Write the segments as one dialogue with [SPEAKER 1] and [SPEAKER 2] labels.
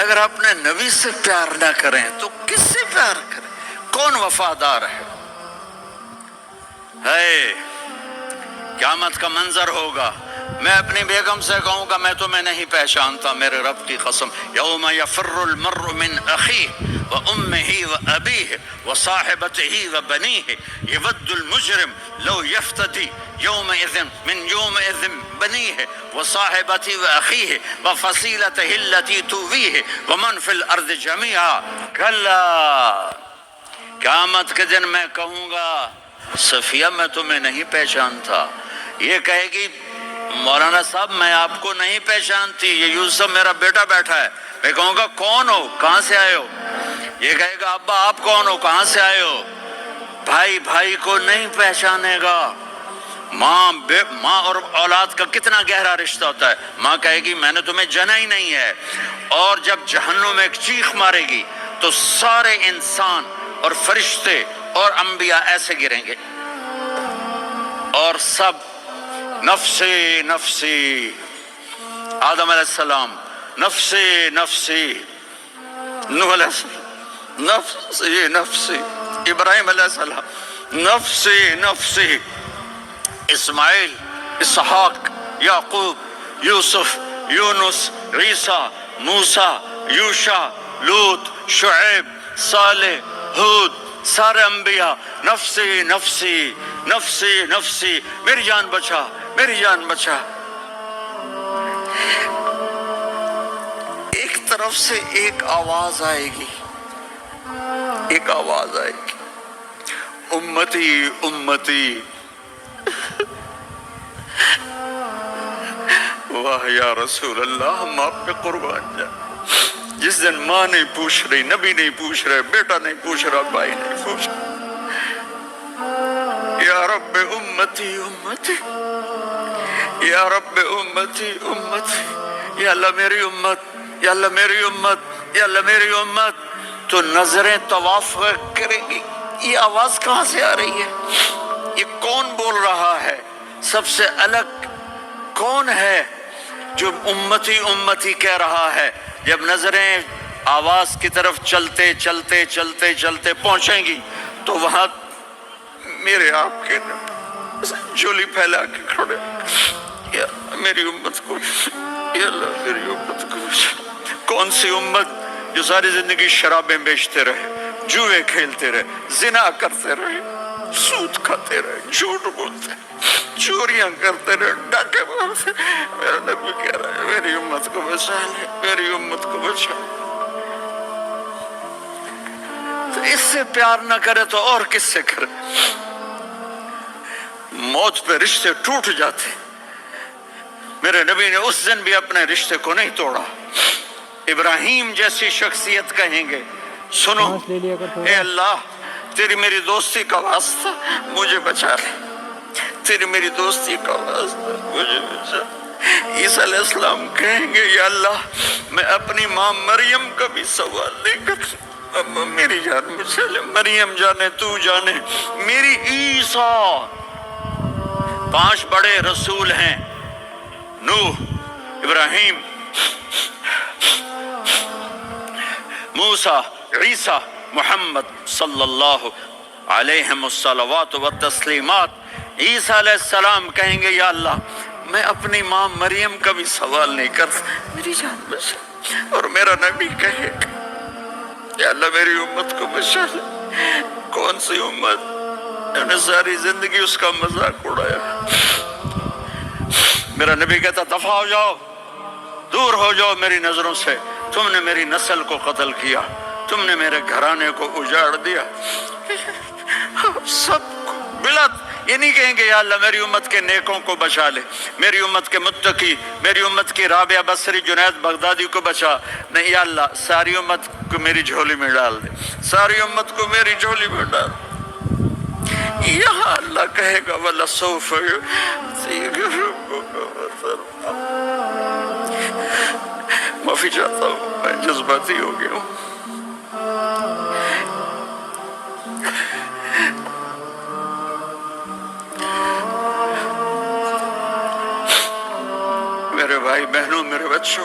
[SPEAKER 1] اگر اپنے نبی سے پیار نہ کریں تو کس سے پیار کریں؟ کون وفادار ہے؟ قیامت کا منظر ہوگا، میں اپنی بیگم سے کہوں گا میں تمہیں نہیں پہچانتا، میرے رب کی قسم، یوم یفر المرء من اخیہ وامہ وابیہ وصاحبتہ وبنیہ یود المجرم لو یفتدی یومئذ من یومئذ بنیہ وصاحبتہ واخیہ وفصیلتہ التی تؤویہ ومن فی الارض جمیعا کلا، قیامت کے دن میں کہوں گا صفیہ میں تمہیں نہیں پہچانتا، یہ کہے گی مولانا صاحب میں آپ کو نہیں پہچانتی، یہ یوسف میرا بیٹا بیٹھا ہے، میں کہوں گا کون ہو، کہاں سے آئے ہو؟ یہ کہے گا ابا آپ کون ہو، کہاں سے آئے ہو؟ بھائی بھائی کو نہیں پہچانے گا۔ ماں اور اولاد کا کتنا گہرا رشتہ ہوتا ہے، ماں کہے گی میں نے تمہیں جنا ہی نہیں ہے، اور جب جہنم میں ایک چیخ مارے گی تو سارے انسان اور فرشتے اور انبیاء ایسے گریں گے اور سب نفسی نفسی، آدم علیہ السلام نفسی نفسی، نوح علیہ السلام نفسی نفسی، ابراہیم علیہ السلام نفسی نفسی، اسماعیل، اسحاق، یعقوب، یوسف، یونس، عیسیٰ، موسیٰ، یوشع، لوط، شعیب، صالح، ہود، سارے انبیاء نفسی نفسی نفسی نفسی، میری جان بچا میری جان بچا۔ ایک طرف سے ایک آواز آئے گی، ایک آواز آئے گی، امتی امتی، واہ یا رسول اللہ ہم آپ پہ قربان جائیں۔ جس دن ماں نہیں پوچھ رہی، نبی نہیں پوچھ رہے، بیٹا نہیں پوچھ رہا، بھائی نہیں پوچھ رہا، یا رب امتی امتی، یا رب امتی امتی، یا اللہ میری امت، یا اللہ میری امت، یا اللہ میری امت، تو نظریں طواف کریں گی، یہ آواز کہاں سے آ رہی ہے؟ یہ کون بول رہا ہے؟ سب سے الگ کون ہے جو امتی امتی کہہ رہا ہے؟ جب نظریں آواز کی طرف چلتے چلتے چلتے چلتے پہنچیں گی تو وہاں میرے آپ کے جھولی پھیلا کے کھڑے، یا میری امت کو، یا اللہ میری امت کو۔ کون سی امت جو ساری زندگی شرابیں بیچتے رہے، جوئے کھیلتے رہے، زنا کرتے رہے، سود کھاتے رہے، جھوٹ بولتے، چوریاں کرتے رہے، ڈاکے مارتے، میرا نبی کہہ رہا ہے میری امت کو بچا لے، میری امت کو بچا لے۔ تو اس سے پیار نہ کرے تو اور کس سے کرے؟ موت پہ رشتے ٹوٹ جاتے، میرے نبی نے اس دن بھی اپنے رشتے کو نہیں توڑا۔ ابراہیم جیسی شخصیت کہیں گے سنو اے اللہ تیری میری دوستی کا واسطہ مجھے بچا لے، تیری میری دوستی کا واسطہ مجھے بچا۔ عیسیٰ علیہ السلام کہیں گے یا اللہ میں اپنی ماں مریم کا بھی سوال نہیں کر، میری جان بچا لے، مریم جانے تو جانے، میری عیسیٰ۔ 5 بڑے رسول ہیں، نوح، ابراہیم، موسیٰ، عیسیٰ، محمد صلی اللہ علیہ الصلوات والتسلیمات۔ عیسیٰ علیہ السلام کہیں گے یا اللہ میں اپنی ماں مریم کا بھی سوال نہیں کرتا، میری جان بچا۔ اور میرا نبی کہے گا یا اللہ میری امت کو بچا لے۔ کون سی امت؟ میں نے ساری زندگی اس کا مذاق اڑایا۔ میرا نبی کہتا دفع ہو جاؤ، دور ہو جاؤ میری نظروں سے، تم نے میری نسل کو قتل کیا، تم نے میرے گھرانے کو اجاڑ دیا۔ سب کو بلت یہ نہیں کہیں گے یا اللہ میری امت کے نیکوں کو بچا لے، میری امت کے متقی، میری امت کی رابعہ بصری، جنید بغدادی کو بچا، نہیں یا اللہ ساری امت کو میری جھولی میں ڈال دے، ساری امت کو میری جھولی میں ڈال دے۔ یہاں اللہ کہے گا وَلَسَوْفَ يُعْطِيكَ رَبُّكَ فَتَرْضَىٰ۔ معافی چاہتا ہوں میں جذباتی ہو گیا ہوں۔ میرے بھائی بہنوں، میرے بچوں،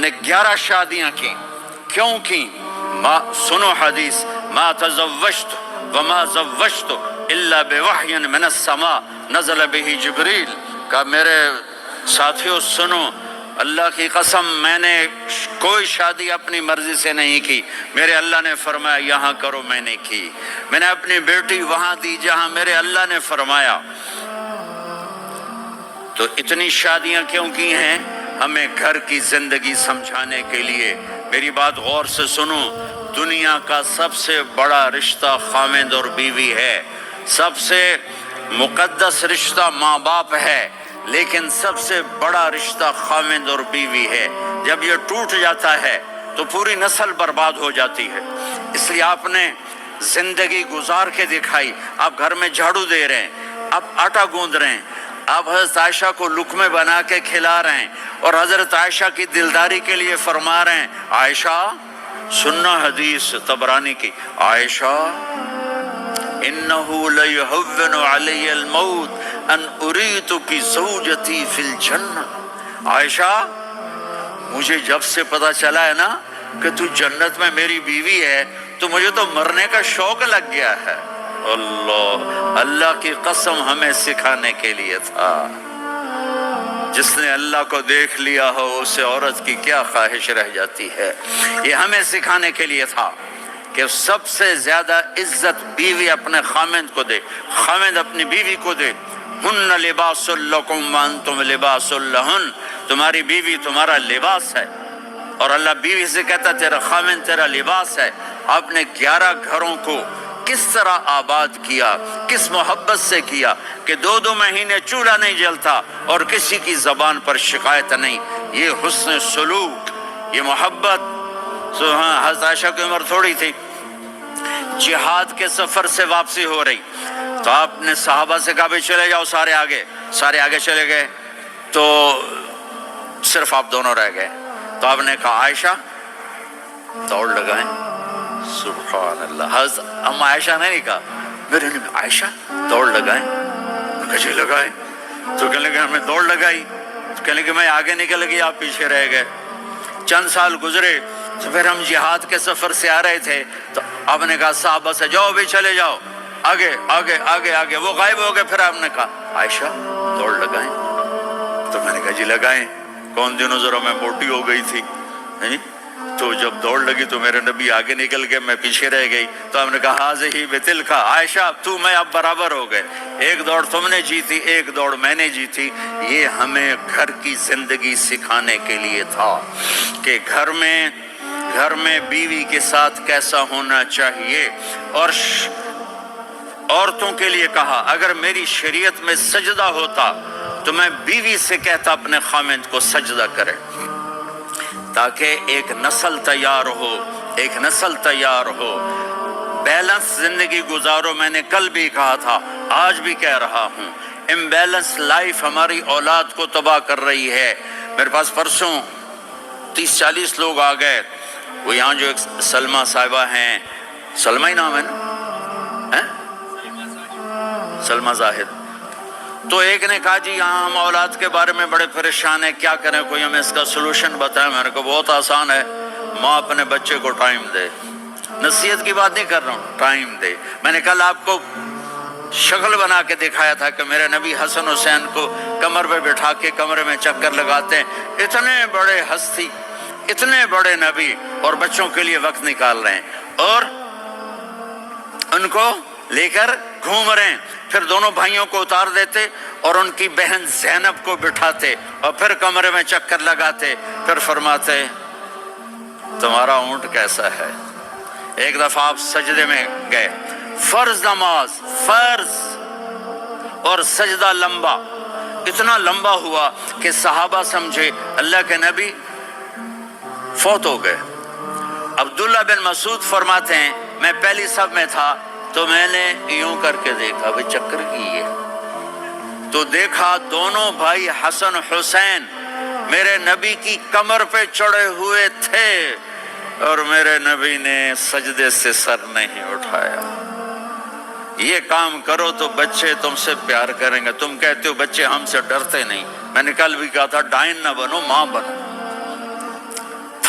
[SPEAKER 1] نے 11 شادیاں کی. کیوں کی؟ سنو حدیث، ما تزوجت وما زوجت الا بوحی من السماء نزل به جبریل. کہا میرے ساتھیوں سنو، اللہ کی قسم میں نے کوئی شادی اپنی مرضی سے نہیں کی. میرے اللہ نے فرمایا یہاں کرو، میں نے کی. میں نے اپنی بیٹی وہاں دی جہاں میرے اللہ نے فرمایا. تو اتنی شادیاں کیوں کی ہیں؟ ہمیں گھر کی زندگی سمجھانے کے لیے. میری بات غور سے سنو، دنیا کا سب سے بڑا رشتہ خاوند اور بیوی ہے. سب سے مقدس رشتہ ماں باپ ہے، لیکن سب سے بڑا رشتہ خاوند اور بیوی ہے. جب یہ ٹوٹ جاتا ہے تو پوری نسل برباد ہو جاتی ہے. اس لیے آپ نے زندگی گزار کے دکھائی. آپ گھر میں جھاڑو دے رہے ہیں، آپ آٹا گوندھ رہے ہیں، آپ حضرت عائشہ کو لقمے بنا کے کھلا رہے ہیں، اور حضرت عائشہ کی دلداری کے لیے فرما رہے ہیں عائشہ سننا حدیث طبرانی کی، عائشہ انہو لیہون علی الموت ان اریتک زوجتی فی الجنہ. عائشہ مجھے جب سے پتا چلا ہے نا کہ تو جنت میں میری بیوی ہے تو مجھے تو مرنے کا شوق لگ گیا ہے. اللہ کی قسم ہمیں سکھانے کے لیے تھا. جس نے اللہ کو دیکھ لیا ہو اسے عورت کی کیا خواہش رہ جاتی ہے. یہ ہمیں سکھانے کے لیے تھا کہ سب سے زیادہ عزت بیوی اپنے خاوند کو دے، خاوند اپنی بیوی کو دے. ہن لباس لکم وانتم لباس لہن، تمہاری بیوی تمہارا لباس ہے. اور اللہ بیوی سے کہتا تیرا خاوند تیرا لباس ہے. آپ نے 11 گھروں کو کس طرح آباد کیا، کس محبت سے کیا کہ 2 مہینے چولہا نہیں جلتا اور کسی کی زبان پر شکایت نہیں. یہ حسن سلوک، یہ محبت. حضرت عائشہ کی عمر تھوڑی تھی، جہاد کے سفر سے واپسی ہو رہی تو آپ نے صحابہ سے کہا بھی چلے جاؤ سارے آگے چلے گئے تو صرف آپ دونوں رہ گئے. تو آپ نے کہا عائشہ دوڑ لگائیں. سبحان اللہ. حضرت اما عائشہ نے نہیں کہا، میرے نے عائشہ دوڑ لگائیں. کجے لگائے تو کہنے لگے ہمیں دوڑ لگائی. تو کہنے لگے میں آگے نکل گئی آپ پیچھے رہ گئے. چند سال گزرے تو پھر ہم جہاد کے سفر سے آ رہے تھے تو آپ نے کہا صحابہ سے جاؤ بھی چلے جاؤ آگے آگے آگے آگے. وہ غائب ہو گئے. پھر آپ نے کہا عائشہ دوڑ لگائیں. تو میں نے کہا جی لگائیں. کون دنوں ذرا میں موٹی ہو گئی تھی تو جب دوڑ لگی تو میرے نبی آگے نکل گئے، میں پیچھے رہ گئی. تو ہم نے کہا ہاذہ بتلک، عائشہ تو میں اب برابر ہو گئے. ایک دوڑ تم نے جیتی، ایک دوڑ میں نے جیتی. یہ ہمیں گھر کی زندگی سکھانے کے لیے تھا کہ گھر میں بیوی کے ساتھ کیسا ہونا چاہیے. اور عورتوں کے لیے کہا اگر میری شریعت میں سجدہ ہوتا تو میں بیوی سے کہتا اپنے خاوند کو سجدہ کرے، تاکہ ایک نسل تیار ہو. بیلنس زندگی گزارو. میں نے کل بھی کہا تھا، آج بھی کہہ رہا ہوں، امبیلنس لائف ہماری اولاد کو تباہ کر رہی ہے. میرے پاس پرسوں 30-40 لوگ آ گئے. وہ یہاں جو ایک سلمہ صاحبہ ہیں، سلمہ ہی نام ہے نا، سلمہ زاہد. تو ایک نے کہا جی یہاں ہم اولاد کے بارے میں بڑے پریشان ہیں، کیا کریں، کوئی ہمیں اس کا سلوشن بتائیں. میں نے کہا بہت آسان ہے، ماں اپنے بچے کو ٹائم دے. نصیحت کی بات نہیں کر رہا ہوں، ٹائم دے. میں نے کل آپ کو شکل بنا کے دکھایا تھا کہ میرے نبی حسن حسین کو کمر پہ بٹھا کے کمرے میں چکر لگاتے ہیں. اتنے بڑے ہستی، اتنے بڑے نبی، اور بچوں کے لیے وقت نکال رہے ہیں اور ان کو لے کر گھوم رہے ہیں. پھر دونوں بھائیوں کو اتار دیتے اور ان کی بہن زینب کو بٹھاتے اور پھر کمرے میں چکر لگاتے. پھر فرماتے تمہارا اونٹ کیسا ہے. ایک دفعہ آپ سجدے میں گئے، فرض نماز، فرض، اور سجدہ لمبا، اتنا لمبا ہوا کہ صحابہ سمجھے اللہ کے نبی فوت ہو گئے. عبداللہ بن مسعود فرماتے ہیں میں پہلی صف میں تھا تو میں نے یوں کر کے دیکھا بھئی چکر کی ہے، تو دیکھا دونوں بھائی حسن حسین میرے نبی کی کمر پہ چڑھے ہوئے تھے اور میرے نبی نے سجدے سے سر نہیں اٹھایا. یہ کام کرو تو بچے تم سے پیار کریں گے. تم کہتے ہو بچے ہم سے ڈرتے نہیں. میں نے کل بھی کہا تھا ڈائن نہ بنو، ماں بنو.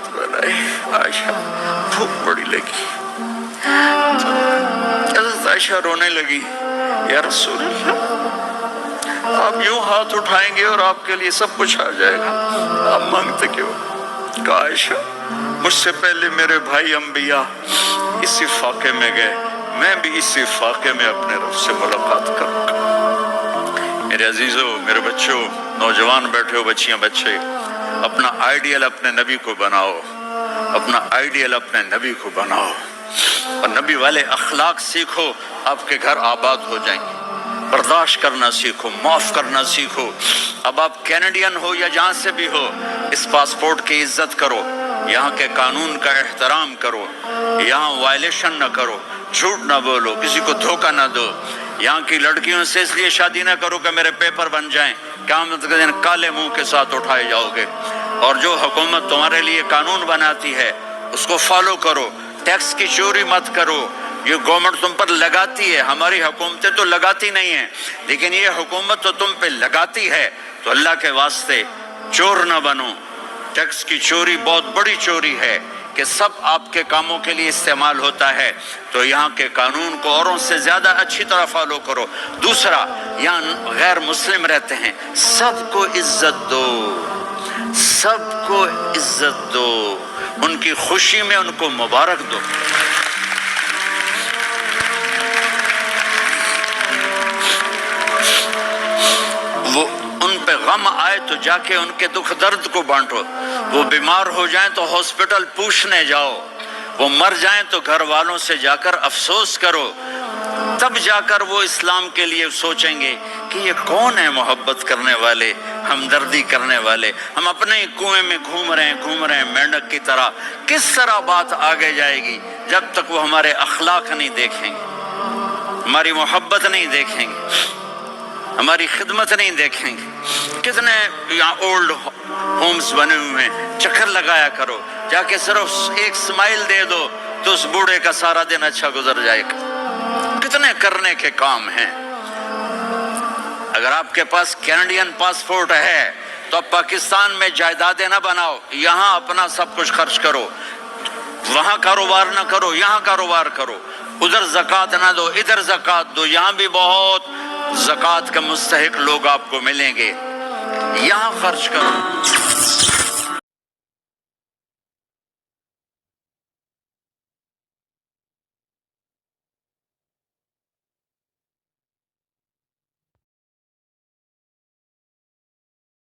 [SPEAKER 1] بات بنائی. عائشہ بھوک بڑی لگی. حضرت عائشہ رونے لگی. یا رسول اللہ، آپ یوں ہاتھ اٹھائیں گے اور آپ کے لیے سب کچھ آ جائے گا، آپ مانگتے کیوں؟ کہا عائشہ مجھ سے پہلے میرے بھائی انبیاء اسی فاقے میں گئے، میں بھی اسی فاقے میں اپنے رب سے ملاقات کروں گا. میرے عزیزوں، میرے بچوں، نوجوان بیٹھے ہو، بچیاں بچے، اپنا آئیڈیل اپنے نبی کو بناؤ، اپنا آئیڈیل اپنے نبی کو بناؤ اور نبی والے اخلاق سیکھو، آپ کے گھر آباد ہو جائیں گے. برداشت کرنا سیکھو، معاف کرنا سیکھو. اب آپ کینیڈین ہو یا جہاں سے بھی ہو، اس پاسپورٹ کی عزت کرو، یہاں کے قانون کا احترام کرو، یہاں وائلیشن نہ کرو، جھوٹ نہ بولو، کسی کو دھوکہ نہ دو. یہاں کی لڑکیوں سے اس لیے شادی نہ کرو کہ میرے پیپر بن جائیں، قیامت کے دن کالے منہ کے ساتھ اٹھائے جاؤ گے. اور جو حکومت تمہارے لیے قانون بناتی ہے اس کو فالو کرو. ٹیکس کی چوری مت کرو. یہ گورنمنٹ تم پر لگاتی ہے، ہماری حکومتیں تو لگاتی نہیں ہیں، لیکن یہ حکومت تو تم پہ لگاتی ہے، تو اللہ کے واسطے چور نہ بنو. ٹیکس کی چوری بہت بڑی چوری ہے کہ سب آپ کے کاموں کے لیے استعمال ہوتا ہے. تو یہاں کے قانون کو اوروں سے زیادہ اچھی طرح فالو کرو. دوسرا، یہاں غیر مسلم رہتے ہیں، سب کو عزت دو، سب کو عزت دو، ان کی خوشی میں ان کو مبارک دو. وہ ان پہ غم آئے تو جا کے ان کے دکھ درد کو بانٹو. وہ بیمار ہو جائیں تو ہاسپٹل پوچھنے جاؤ، وہ مر جائیں تو گھر والوں سے جا کر افسوس کرو. تب جا کر وہ اسلام کے لیے سوچیں گے کہ یہ کون ہے محبت کرنے والے، ہمدردی کرنے والے. ہم اپنے ہی کنویں میں گھوم رہے ہیں مینڈک کی طرح. کس طرح بات آگے جائے گی جب تک وہ ہمارے اخلاق نہیں دیکھیں گے، ہماری محبت نہیں دیکھیں گے، ہماری خدمت نہیں دیکھیں گے. کتنے یہاں اولڈ ہومز بنے ہوئے ہیں، چکر لگایا کرو، جا کے صرف ایک سمائل دے دو تو اس بوڑھے کا سارا دن اچھا گزر جائے گا. کتنے کرنے کے کام ہیں. اگر آپ کے پاس کینیڈین پاسپورٹ ہے تو اب پاکستان میں جائیدادیں نہ بناؤ، یہاں اپنا سب کچھ خرچ کرو. وہاں کاروبار نہ کرو، یہاں کاروبار کرو. ادھر زکوٰۃ نہ دو، ادھر زکوٰۃ دو. یہاں بھی بہت زکوٰۃ کے مستحق لوگ آپ کو ملیں گے، یہاں خرچ کرو.